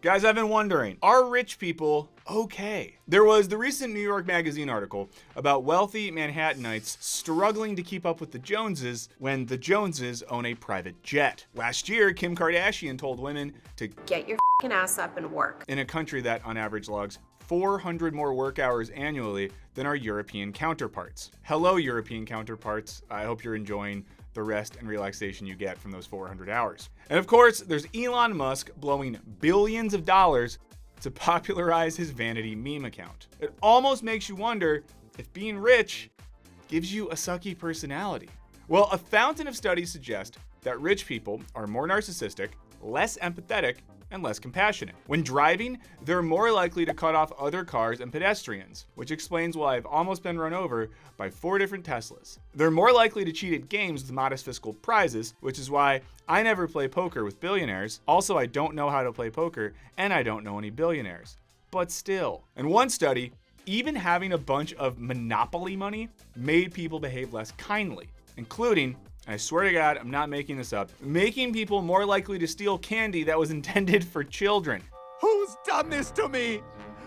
Guys, I've been wondering, are rich people okay? There was the recent New York Magazine article about wealthy Manhattanites struggling to keep up with the Joneses when the Joneses own a private jet. Last year, Kim Kardashian told women to get your f***ing ass up and work. In a country that, on average, logs 400 more work hours annually than our European counterparts. Hello, European counterparts. I hope you're enjoying the rest and relaxation you get from those 400 hours. And of course, there's Elon Musk blowing billions of dollars to popularize his vanity meme account. It almost makes you wonder if being rich gives you a sucky personality. Well, a fountain of studies suggest that rich people are more narcissistic, less empathetic, and less compassionate. When driving, they're more likely to cut off other cars and pedestrians, which explains why I've almost been run over by 4 different Teslas. They're more likely to cheat at games with modest fiscal prizes, which is why I never play poker with billionaires. Also, I don't know how to play poker, and I don't know any billionaires. But still. In one study, even having a bunch of monopoly money made people behave less kindly, including, I swear to God, I'm not making this up, making people more likely to steal candy that was intended for children. Who's done this to me?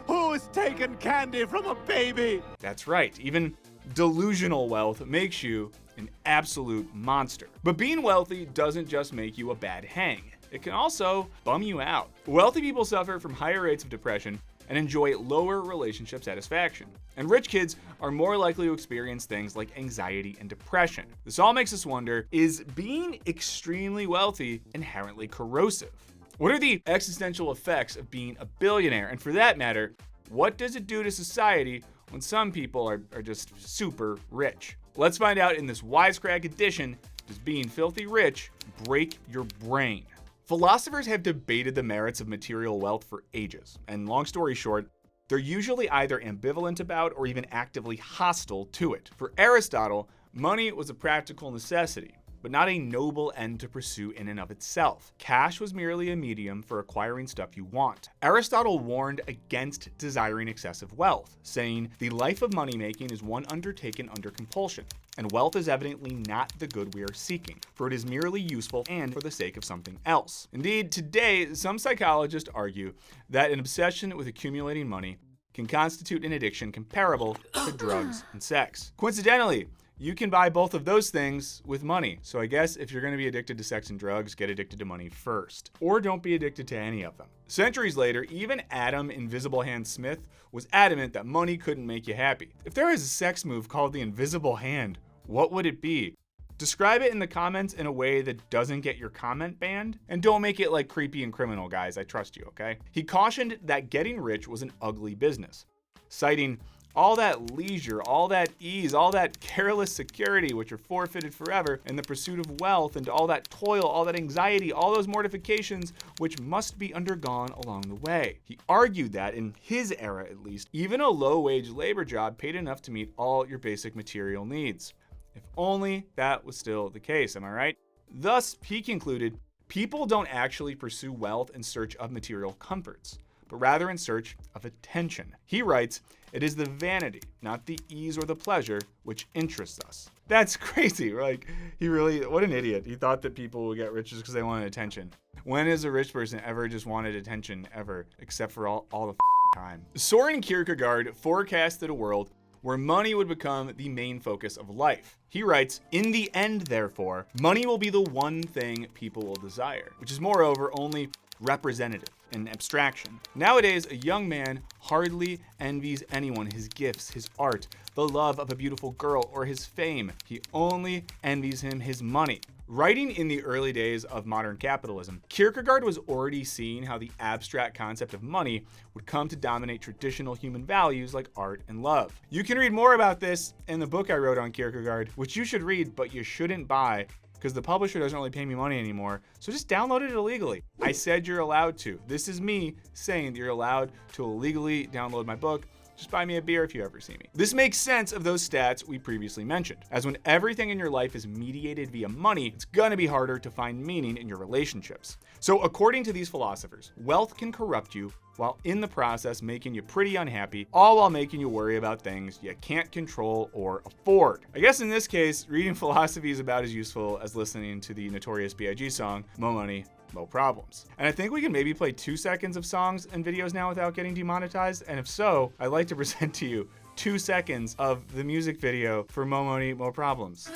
Who's taken candy from a baby? That's right, even delusional wealth makes you an absolute monster. But being wealthy doesn't just make you a bad hang. It can also bum you out. Wealthy people suffer from higher rates of depression and enjoy lower relationship satisfaction. And rich kids are more likely to experience things like anxiety and depression. This all makes us wonder, is being extremely wealthy inherently corrosive? What are the existential effects of being a billionaire? And for that matter, what does it do to society when some people are just super rich? Let's find out in this Wisecrack Edition. Does being filthy rich break your brain? Philosophers have debated the merits of material wealth for ages, and long story short, they're usually either ambivalent about or even actively hostile to it. For Aristotle, money was a practical necessity, but not a noble end to pursue in and of itself. Cash was merely a medium for acquiring stuff you want. Aristotle warned against desiring excessive wealth, saying, "The life of money-making is one undertaken under compulsion, and wealth is evidently not the good we are seeking, for it is merely useful and for the sake of something else." Indeed, today, some psychologists argue that an obsession with accumulating money can constitute an addiction comparable to drugs and sex. Coincidentally, you can buy both of those things with money. So I guess if you're going to be addicted to sex and drugs, get addicted to money first. Or don't be addicted to any of them. Centuries later, even Adam Invisible Hand Smith was adamant that money couldn't make you happy. If there is a sex move called the invisible hand, what would it be? Describe it in the comments in a way that doesn't get your comment banned. And don't make it like creepy and criminal, guys. I trust you, okay? He cautioned that getting rich was an ugly business, citing all that leisure, all that ease, all that careless security, which are forfeited forever in the pursuit of wealth, and all that toil, all that anxiety, all those mortifications, which must be undergone along the way. He argued that, in his era at least, even a low-wage labor job paid enough to meet all your basic material needs. If only that was still the case, am I right? Thus, he concluded, people don't actually pursue wealth in search of material comforts, but rather in search of attention. He writes, "It is the vanity, not the ease or the pleasure, which interests us." That's crazy. Like, what an idiot. He thought that people would get rich just because they wanted attention. When has a rich person ever just wanted attention ever, except for all the time? Soren Kierkegaard forecasted a world where money would become the main focus of life. He writes, "In the end, therefore, money will be the one thing people will desire, which is moreover only representative in abstraction. Nowadays, a young man hardly envies anyone his gifts, his art, the love of a beautiful girl, or his fame. He only envies him his money." Writing in the early days of modern capitalism, Kierkegaard was already seeing how the abstract concept of money would come to dominate traditional human values like art and love. You can read more about this in the book I wrote on Kierkegaard, which you should read, but you shouldn't buy, because the publisher doesn't really pay me money anymore, so just download it illegally. I said you're allowed to. This is me saying that you're allowed to illegally download my book. Just buy me a beer if you ever see me. This makes sense of those stats we previously mentioned, as when everything in your life is mediated via money, it's gonna be harder to find meaning in your relationships. So according to these philosophers, wealth can corrupt you while in the process making you pretty unhappy, all while making you worry about things you can't control or afford. I guess in this case, reading philosophy is about as useful as listening to the Notorious B.I.G. song, "Mo Money, mo problems. And I think we can maybe play 2 seconds of songs and videos now without getting demonetized. And if so, I'd like to present to you 2 seconds of the music video for Mo Money, Mo Problems.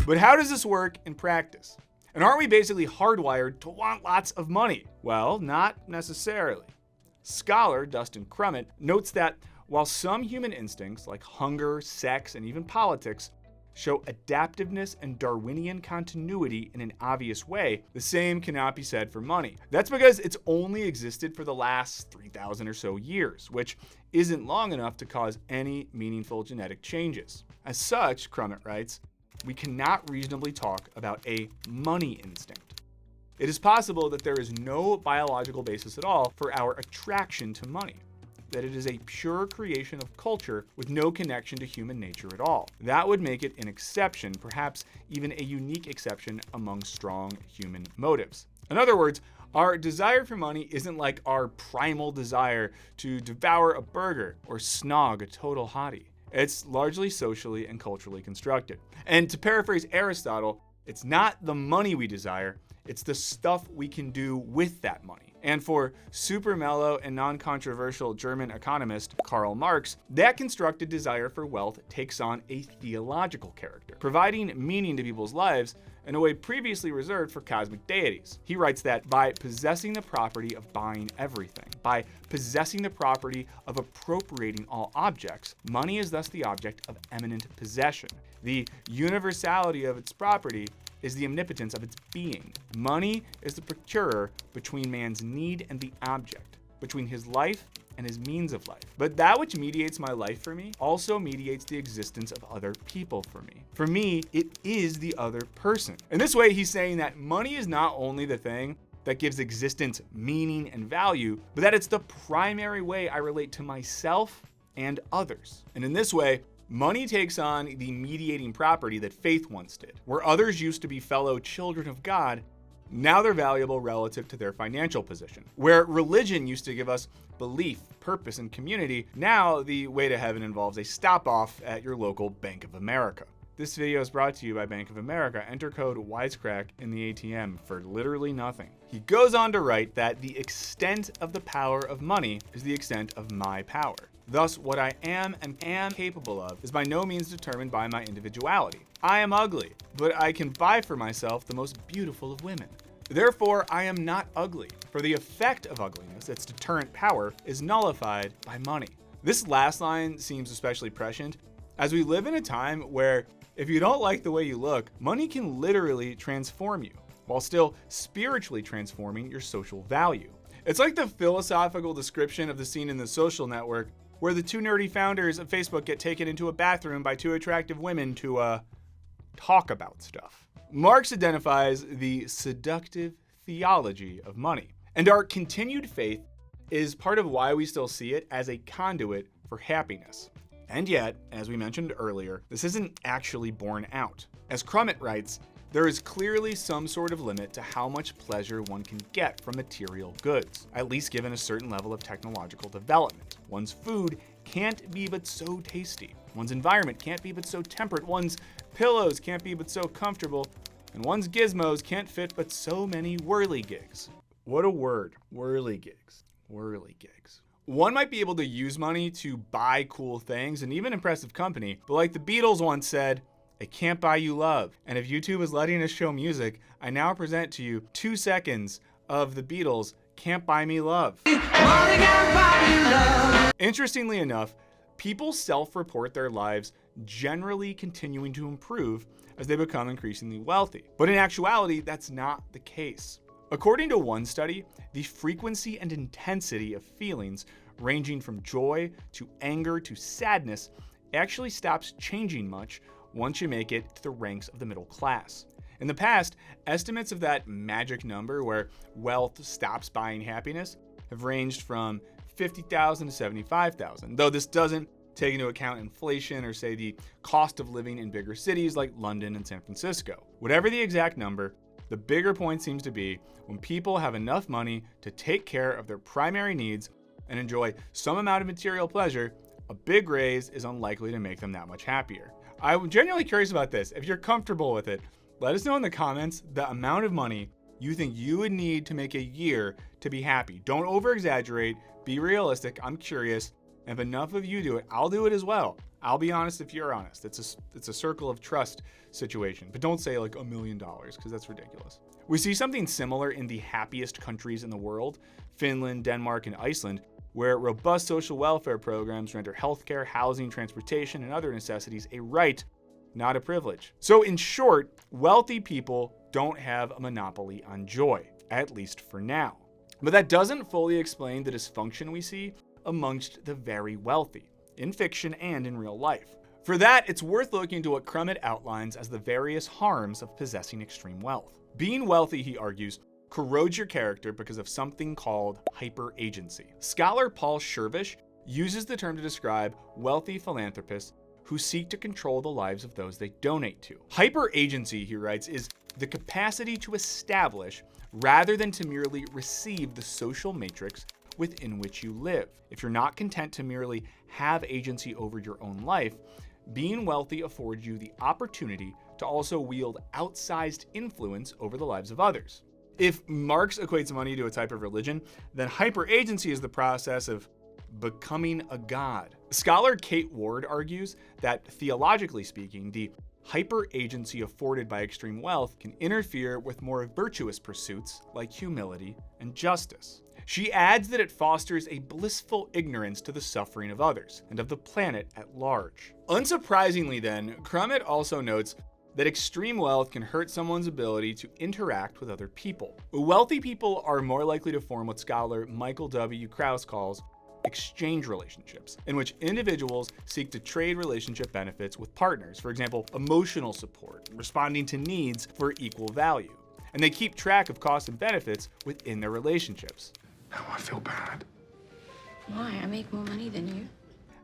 But how does this work in practice? And aren't we basically hardwired to want lots of money? Well, not necessarily. Scholar Dustin Crummett notes that while some human instincts like hunger, sex, and even politics show adaptiveness and Darwinian continuity in an obvious way, the same cannot be said for money. That's because it's only existed for the last 3,000 or so years, which isn't long enough to cause any meaningful genetic changes. As such, Crummett writes, we cannot reasonably talk about a money instinct. It is possible that there is no biological basis at all for our attraction to money, that it is a pure creation of culture with no connection to human nature at all. That would make it an exception, perhaps even a unique exception among strong human motives. In other words, our desire for money isn't like our primal desire to devour a burger or snog a total hottie. It's largely socially and culturally constructed. And to paraphrase Aristotle, it's not the money we desire, it's the stuff we can do with that money. And for super mellow and non-controversial German economist Karl Marx, that constructed desire for wealth takes on a theological character, providing meaning to people's lives in a way previously reserved for cosmic deities. He writes that by possessing the property of buying everything, by possessing the property of appropriating all objects, money is thus the object of eminent possession. The universality of its property is the omnipotence of its being. Money is the procurer between man's need and the object, between his life and his means of life. But that which mediates my life for me also mediates the existence of other people for me. For me, it is the other person. In this way, he's saying that money is not only the thing that gives existence meaning and value, but that it's the primary way I relate to myself and others. And in this way, money takes on the mediating property that faith once did. Where others used to be fellow children of God, now they're valuable relative to their financial position. Where religion used to give us belief, purpose, and community, now the way to heaven involves a stop-off at your local Bank of America. This video is brought to you by Bank of America. Enter code Wisecrack in the ATM for literally nothing. He goes on to write that the extent of the power of money is the extent of my power. Thus, what I am and am capable of is by no means determined by my individuality. I am ugly, but I can buy for myself the most beautiful of women. Therefore, I am not ugly, for the effect of ugliness, its deterrent power, is nullified by money. This last line seems especially prescient, as we live in a time where if you don't like the way you look, money can literally transform you, while still spiritually transforming your social value. It's like the philosophical description of the scene in The Social Network, where the two nerdy founders of Facebook get taken into a bathroom by two attractive women to talk about stuff. Marx identifies the seductive theology of money, and our continued faith is part of why we still see it as a conduit for happiness. And yet, as we mentioned earlier, this isn't actually borne out. As Crummett writes, there is clearly some sort of limit to how much pleasure one can get from material goods, at least given a certain level of technological development. One's food can't be but so tasty. One's environment can't be but so temperate. One's pillows can't be but so comfortable. And one's gizmos can't fit but so many whirligigs. What a word, whirligigs, whirligigs. One might be able to use money to buy cool things and even impressive company, but like the Beatles once said, it can't buy you love. And if YouTube is letting us show music, I now present to you 2 seconds of the Beatles' Can't Buy Me Love. Interestingly enough, people self-report their lives generally continuing to improve as they become increasingly wealthy. But in actuality, that's not the case. According to one study, the frequency and intensity of feelings ranging from joy to anger to sadness actually stops changing much once you make it to the ranks of the middle class. In the past, estimates of that magic number where wealth stops buying happiness have ranged from 50,000 to 75,000, though this doesn't take into account inflation or say the cost of living in bigger cities like London and San Francisco. Whatever the exact number, the bigger point seems to be when people have enough money to take care of their primary needs and enjoy some amount of material pleasure, a big raise is unlikely to make them that much happier. I'm genuinely curious about this. If you're comfortable with it, let us know in the comments the amount of money you think you would need to make a year to be happy. Don't over-exaggerate, be realistic. I'm curious. If enough of you do it, I'll do it as well. I'll be honest if you're honest. It's a circle of trust situation. But don't say like $1 million, because that's ridiculous. We see something similar in the happiest countries in the world, Finland, Denmark, and Iceland, where robust social welfare programs render healthcare, housing, transportation, and other necessities a right, not a privilege. So in short, wealthy people don't have a monopoly on joy, at least for now. But that doesn't fully explain the dysfunction we see amongst the very wealthy, in fiction and in real life. For that, it's worth looking to what Crummett outlines as the various harms of possessing extreme wealth. Being wealthy, he argues, corrodes your character because of something called hyper-agency. Scholar Paul Schervish uses the term to describe wealthy philanthropists who seek to control the lives of those they donate to. Hyper-agency, he writes, is the capacity to establish rather than to merely receive the social matrix within which you live. If you're not content to merely have agency over your own life, being wealthy affords you the opportunity to also wield outsized influence over the lives of others. If Marx equates money to a type of religion, then hyper-agency is the process of becoming a god. Scholar Kate Ward argues that, theologically speaking, the hyper-agency afforded by extreme wealth can interfere with more virtuous pursuits like humility and justice. She adds that it fosters a blissful ignorance to the suffering of others and of the planet at large. Unsurprisingly then, Crummett also notes that extreme wealth can hurt someone's ability to interact with other people. Wealthy people are more likely to form what scholar Michael W. Krauss calls exchange relationships, in which individuals seek to trade relationship benefits with partners, for example, emotional support, responding to needs for equal value. And they keep track of costs and benefits within their relationships. Now I feel bad. Why? I make more money than you.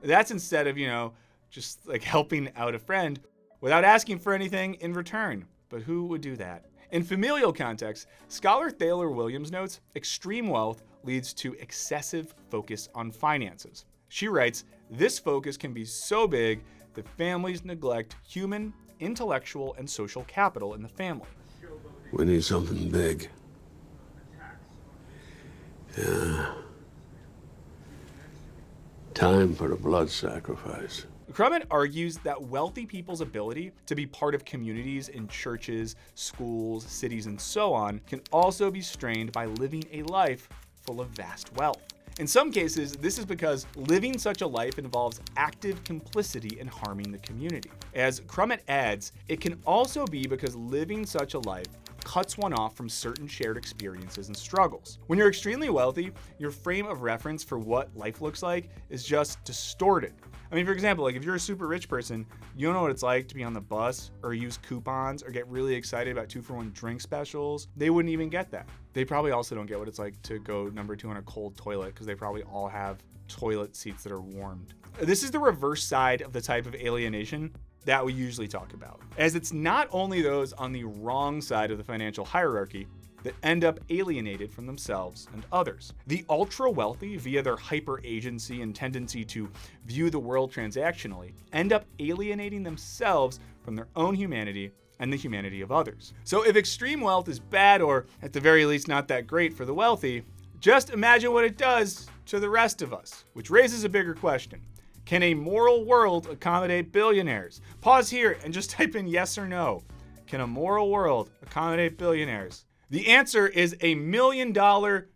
That's instead of, just like helping out a friend without asking for anything in return. But who would do that? In familial context, scholar Thaler Williams notes extreme wealth leads to excessive focus on finances. She writes, this focus can be so big that families neglect human, intellectual, and social capital in the family. We need something big. Yeah. Time for the blood sacrifice. Crummett argues that wealthy people's ability to be part of communities in churches, schools, cities, and so on can also be strained by living a life full of vast wealth. In some cases, this is because living such a life involves active complicity in harming the community. As Crummett adds, it can also be because living such a life cuts one off from certain shared experiences and struggles. When you're extremely wealthy, your frame of reference for what life looks like is just distorted. I mean, for example, like if you're a super rich person, you don't know what it's like to be on the bus or use coupons or get really excited about 2-for-1 drink specials. They wouldn't even get that. They probably also don't get what it's like to go number 2 on a cold toilet because they probably all have toilet seats that are warmed. This is the reverse side of the type of alienation that we usually talk about, as it's not only those on the wrong side of the financial hierarchy that end up alienated from themselves and others. The ultra-wealthy, via their hyper-agency and tendency to view the world transactionally, end up alienating themselves from their own humanity and the humanity of others. So if extreme wealth is bad, or at the very least not that great for the wealthy, just imagine what it does to the rest of us, which raises a bigger question. Can a moral world accommodate billionaires? Pause here and just type in yes or no. Can a moral world accommodate billionaires? The answer is $1 million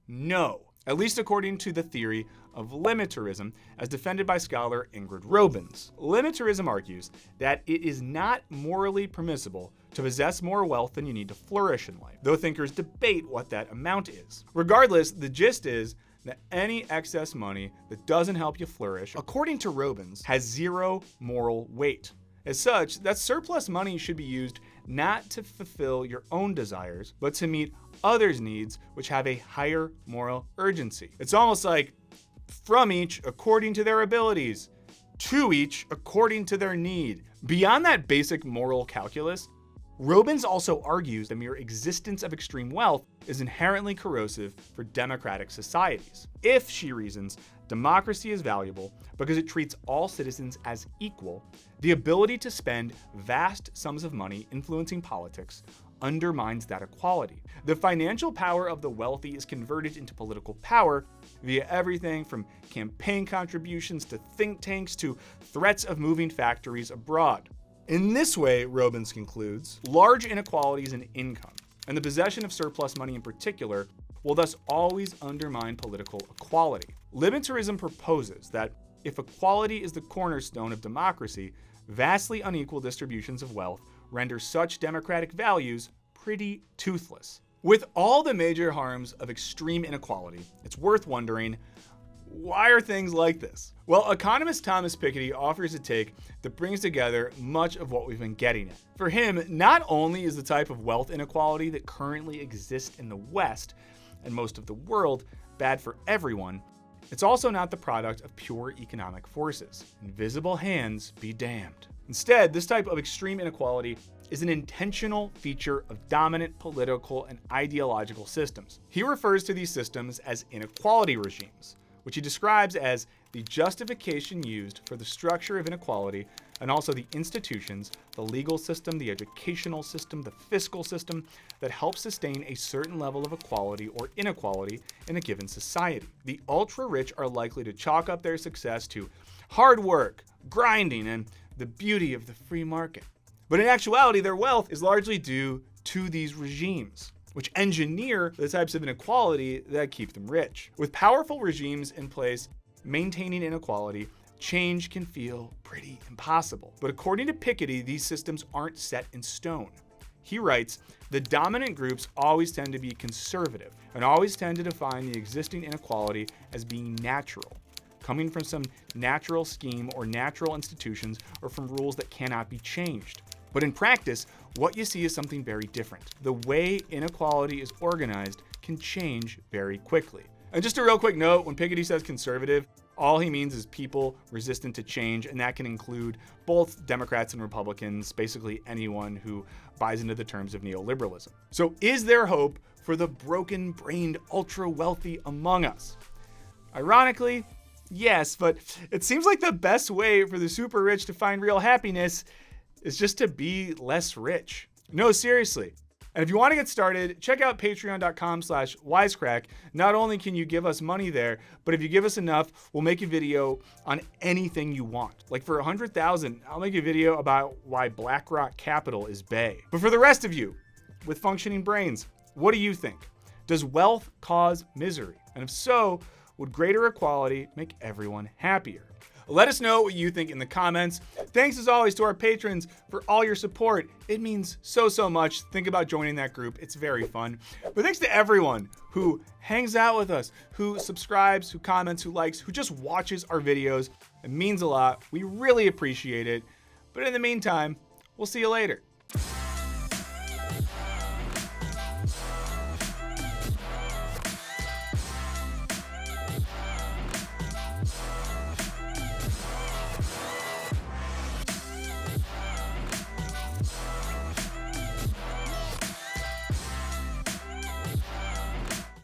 no, at least according to the theory of limitarism, as defended by scholar Ingrid Robins. Limitarism argues that it is not morally permissible to possess more wealth than you need to flourish in life, though thinkers debate what that amount is. Regardless, the gist is that any excess money that doesn't help you flourish, according to Robins, has zero moral weight. As such, that surplus money should be used not to fulfill your own desires, but to meet others' needs, which have a higher moral urgency. It's almost like from each according to their abilities, to each according to their need. Beyond that basic moral calculus, Robins also argues the mere existence of extreme wealth is inherently corrosive for democratic societies. If, she reasons, democracy is valuable because it treats all citizens as equal, the ability to spend vast sums of money influencing politics undermines that equality. The financial power of the wealthy is converted into political power via everything from campaign contributions to think tanks to threats of moving factories abroad. In this way, Robbins concludes, large inequalities in income, and the possession of surplus money in particular, will thus always undermine political equality. Libertarism proposes that if equality is the cornerstone of democracy, vastly unequal distributions of wealth render such democratic values pretty toothless. With all the major harms of extreme inequality, it's worth wondering, why are things like this? Well, economist Thomas Piketty offers a take that brings together much of what we've been getting at. For him, not only is the type of wealth inequality that currently exists in the West and most of the world bad for everyone, it's also not the product of pure economic forces. Invisible hands be damned. Instead, this type of extreme inequality is an intentional feature of dominant political and ideological systems. He refers to these systems as inequality regimes, which he describes as the justification used for the structure of inequality and also the institutions, the legal system, the educational system, the fiscal system that help sustain a certain level of equality or inequality in a given society. The ultra-rich are likely to chalk up their success to hard work, grinding, and the beauty of the free market. But in actuality, their wealth is largely due to these regimes, which engineer the types of inequality that keep them rich. With powerful regimes in place maintaining inequality, change can feel pretty impossible. But according to Piketty, these systems aren't set in stone. He writes, the dominant groups always tend to be conservative and always tend to define the existing inequality as being natural, coming from some natural scheme or natural institutions or from rules that cannot be changed. But in practice, what you see is something very different. The way inequality is organized can change very quickly. And just a real quick note, when Piketty says conservative, all he means is people resistant to change, and that can include both Democrats and Republicans, basically anyone who buys into the terms of neoliberalism. So is there hope for the broken-brained ultra-wealthy among us? Ironically, yes, but it seems like the best way for the super rich to find real happiness is just to be less rich. No, seriously. And if you want to get started, check out patreon.com/wisecrack. Not only can you give us money there, but if you give us enough, we'll make a video on anything you want. Like for 100,000, I'll make a video about why BlackRock Capital is bae. But for the rest of you, with functioning brains, what do you think? Does wealth cause misery? And if so, would greater equality make everyone happier? Let us know what you think in the comments. Thanks as always to our patrons for all your support. It means so much. Think about joining that group. It's very fun. But thanks to everyone who hangs out with us, who subscribes, who comments, who likes, who just watches our videos. It means a lot. We really appreciate it. But in the meantime, we'll see you later.